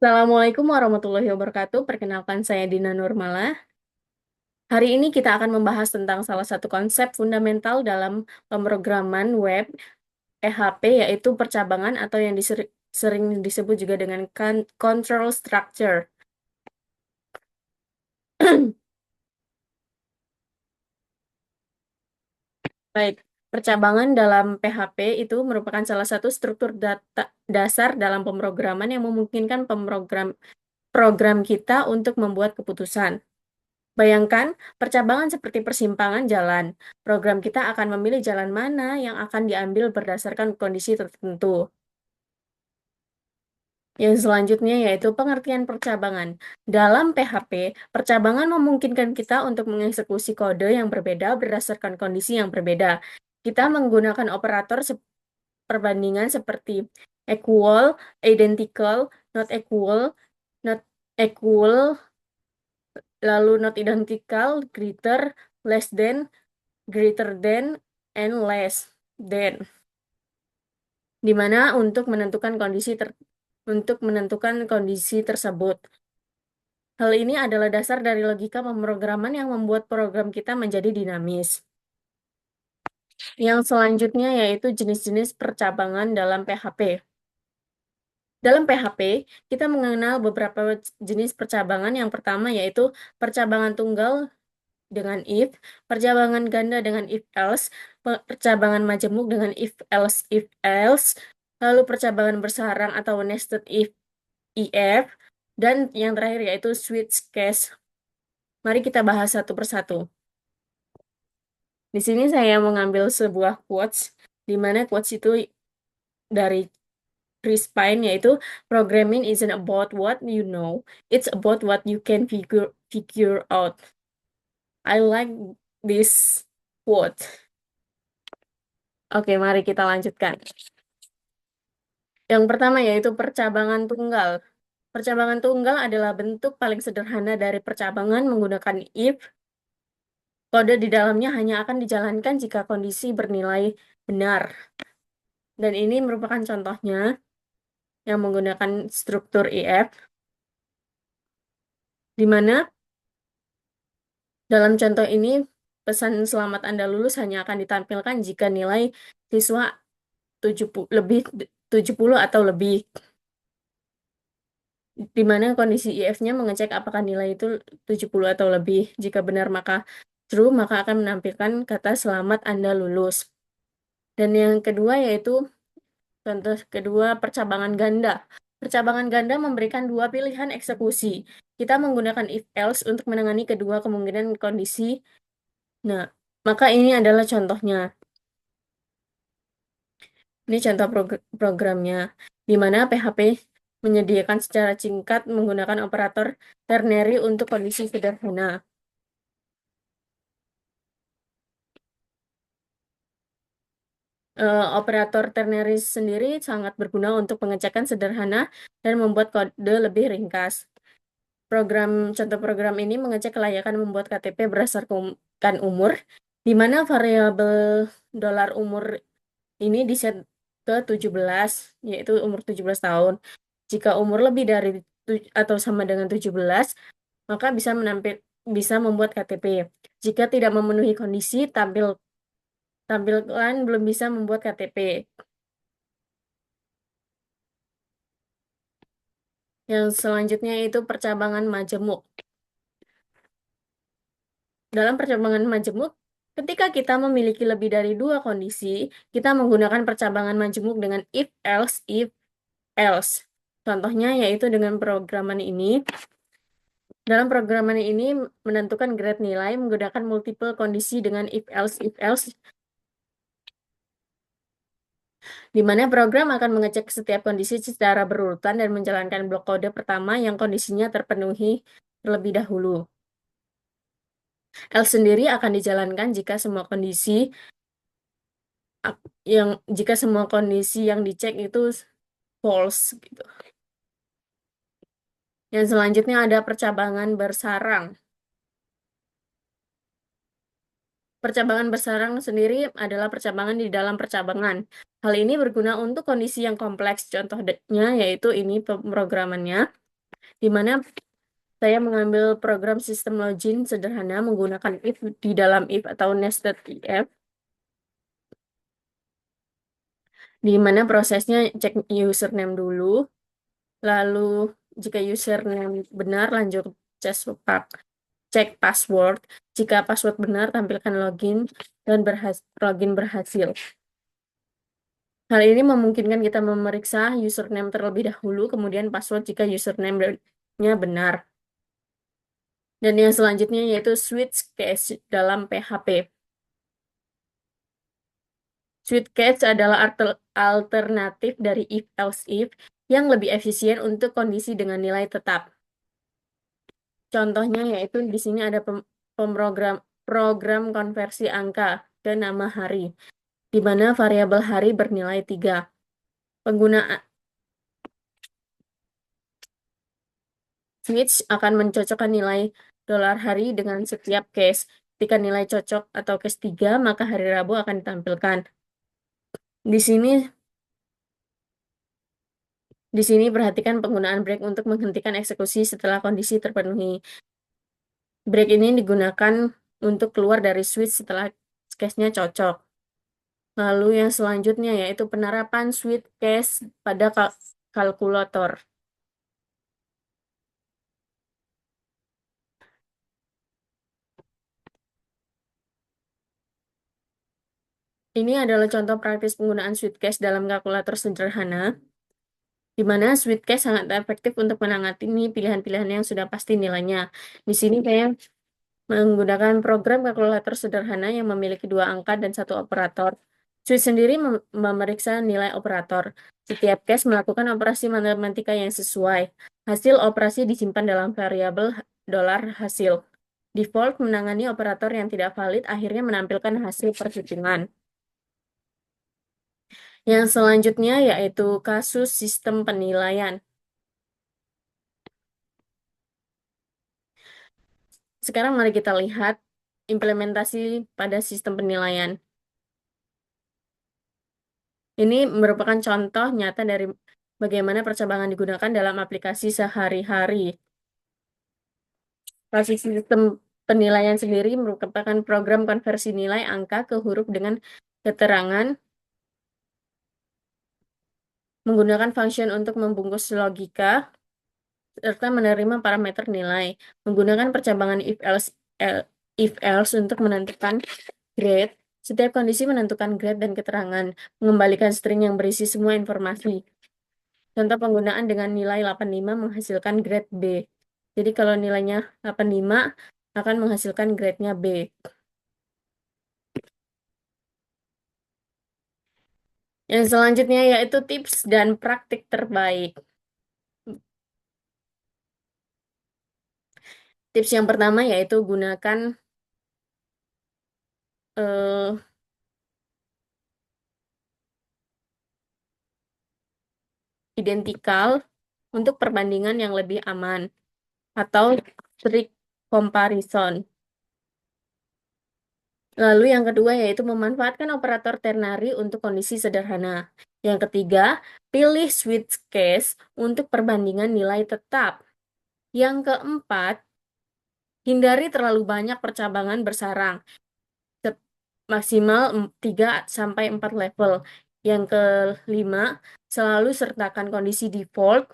Assalamualaikum warahmatullahi wabarakatuh. Perkenalkan saya Dina Nurmala. Hari ini kita akan membahas tentang salah satu konsep fundamental dalam pemrograman web PHP, yaitu percabangan atau yang sering disebut juga dengan control structure. Baik, percabangan dalam PHP itu merupakan salah satu struktur dasar dalam pemrograman yang memungkinkan program kita untuk membuat keputusan. Bayangkan, percabangan seperti persimpangan jalan. Program kita akan memilih jalan mana yang akan diambil berdasarkan kondisi tertentu. Yang selanjutnya yaitu pengertian percabangan. Dalam PHP, percabangan memungkinkan kita untuk mengeksekusi kode yang berbeda berdasarkan kondisi yang berbeda. Kita menggunakan operator perbandingan seperti equal, identical, not equal, not equal, lalu not identical, greater than, and less than. Di mana untuk menentukan kondisi tersebut. Hal ini adalah dasar dari logika pemrograman yang membuat program kita menjadi dinamis. Yang selanjutnya yaitu jenis-jenis percabangan dalam PHP. Dalam PHP, kita mengenal beberapa jenis percabangan. Yang pertama yaitu percabangan tunggal dengan if, percabangan ganda dengan if else, percabangan majemuk dengan if else, lalu percabangan bersarang atau nested if, dan yang terakhir yaitu switch case. Mari kita bahas satu persatu. Di sini saya mengambil sebuah quotes, di mana quotes itu dari Chris Pine, yaitu programming isn't about what you know, it's about what you can figure out. I like this quote. Oke, mari kita lanjutkan. Yang pertama yaitu percabangan tunggal. Percabangan tunggal adalah bentuk paling sederhana dari percabangan menggunakan if. Kode di dalamnya hanya akan dijalankan jika kondisi bernilai benar. Dan ini merupakan contohnya yang menggunakan struktur if, di mana dalam contoh ini pesan selamat Anda lulus hanya akan ditampilkan jika nilai siswa 70 atau lebih. Di mana kondisi if-nya mengecek apakah nilai itu 70 atau lebih. Jika benar maka true, maka akan menampilkan kata selamat Anda lulus. Dan yang kedua yaitu contoh kedua percabangan ganda. Percabangan ganda memberikan dua pilihan eksekusi. Kita menggunakan if else untuk menangani kedua kemungkinan kondisi. Nah, maka ini adalah contohnya. Ini contoh programnya, di mana PHP menyediakan secara singkat menggunakan operator ternary untuk kondisi sederhana. Operator ternary sendiri sangat berguna untuk pengecekan sederhana dan membuat kode lebih ringkas. Contoh program ini mengecek kelayakan membuat KTP berdasarkan umur, di mana variabel $umur ini diset ke 17, yaitu umur 17 tahun. Jika umur lebih dari atau sama dengan 17, maka bisa membuat KTP. Jika tidak memenuhi kondisi, tampilan belum bisa membuat KTP. Yang selanjutnya itu percabangan majemuk. Dalam percabangan majemuk, ketika kita memiliki lebih dari dua kondisi, kita menggunakan percabangan majemuk dengan if else. Contohnya yaitu dengan programan ini. Dalam programan ini menentukan grade nilai menggunakan multiple kondisi dengan if else, di mana program akan mengecek setiap kondisi secara berurutan dan menjalankan blok kode pertama yang kondisinya terpenuhi terlebih dahulu. Else sendiri akan dijalankan jika semua kondisi yang dicek itu false gitu. Yang selanjutnya ada percabangan bersarang. Percabangan bersarang sendiri adalah percabangan di dalam percabangan. Hal ini berguna untuk kondisi yang kompleks. Contohnya yaitu ini pemrogramannya. di mana saya mengambil program sistem login sederhana menggunakan if di dalam if atau nested if, di mana prosesnya cek username dulu, lalu jika username benar lanjut cek password. Jika password benar, tampilkan login dan login berhasil. Hal ini memungkinkan kita memeriksa username terlebih dahulu, kemudian password jika username-nya benar. Dan yang selanjutnya yaitu switch case dalam PHP. Switch case adalah alternatif dari if else if yang lebih efisien untuk kondisi dengan nilai tetap. Contohnya yaitu di sini ada program konversi angka ke nama hari, di mana variabel hari bernilai 3. Penggunaan switch akan mencocokkan nilai $hari dengan setiap case. Ketika nilai cocok atau case 3, maka hari Rabu akan ditampilkan. Di sini perhatikan penggunaan break untuk menghentikan eksekusi setelah kondisi terpenuhi. Break ini digunakan untuk keluar dari switch setelah case-nya cocok. Lalu yang selanjutnya yaitu penerapan switch case pada kalkulator. Ini adalah contoh praktis penggunaan switch case dalam kalkulator sederhana, di mana switch case sangat efektif untuk menangani pilihan-pilihan yang sudah pasti nilainya. Di sini saya menggunakan program kalkulator sederhana yang memiliki 2 angka dan 1 operator. Switch sendiri memeriksa nilai operator. Setiap case melakukan operasi matematika yang sesuai. Hasil operasi disimpan dalam variabel $hasil. Default menangani operator yang tidak valid akhirnya menampilkan hasil perhitungan. Yang selanjutnya yaitu kasus sistem penilaian. Sekarang mari kita lihat implementasi pada sistem penilaian. Ini merupakan contoh nyata dari bagaimana percabangan digunakan dalam aplikasi sehari-hari. Kasus sistem penilaian sendiri merupakan program konversi nilai angka ke huruf dengan keterangan menggunakan function untuk membungkus logika serta menerima parameter nilai. Menggunakan percabangan if else untuk menentukan grade. Setiap kondisi menentukan grade dan keterangan, mengembalikan string yang berisi semua informasi. Contoh penggunaan dengan nilai 85 menghasilkan grade B. Jadi kalau nilainya 85 akan menghasilkan grade-nya B. Yang selanjutnya yaitu tips dan praktik terbaik. Tips yang pertama yaitu gunakan identikal untuk perbandingan yang lebih aman atau strict comparison. Lalu yang kedua yaitu memanfaatkan operator ternary untuk kondisi sederhana. Yang ketiga, pilih switch case untuk perbandingan nilai tetap. Yang keempat, hindari terlalu banyak percabangan bersarang, maksimal 3-4 level. Yang kelima, selalu sertakan kondisi default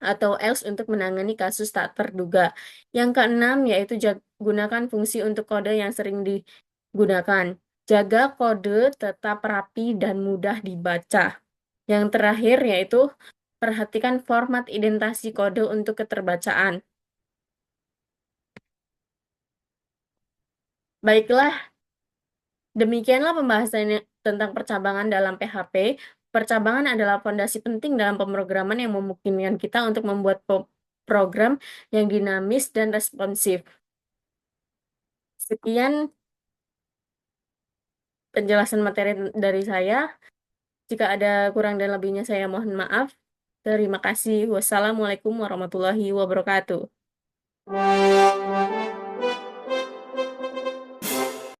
atau else untuk menangani kasus tak terduga. Yang keenam yaitu gunakan fungsi untuk kode yang sering digunakan. Jaga kode tetap rapi dan mudah dibaca. Yang terakhir yaitu perhatikan format indentasi kode untuk keterbacaan. Baiklah, demikianlah pembahasannya tentang percabangan dalam PHP. Percabangan adalah fondasi penting dalam pemrograman yang memungkinkan kita untuk membuat program yang dinamis dan responsif. Sekian penjelasan materi dari saya. Jika ada kurang dan lebihnya saya mohon maaf. Terima kasih. Wassalamualaikum warahmatullahi wabarakatuh.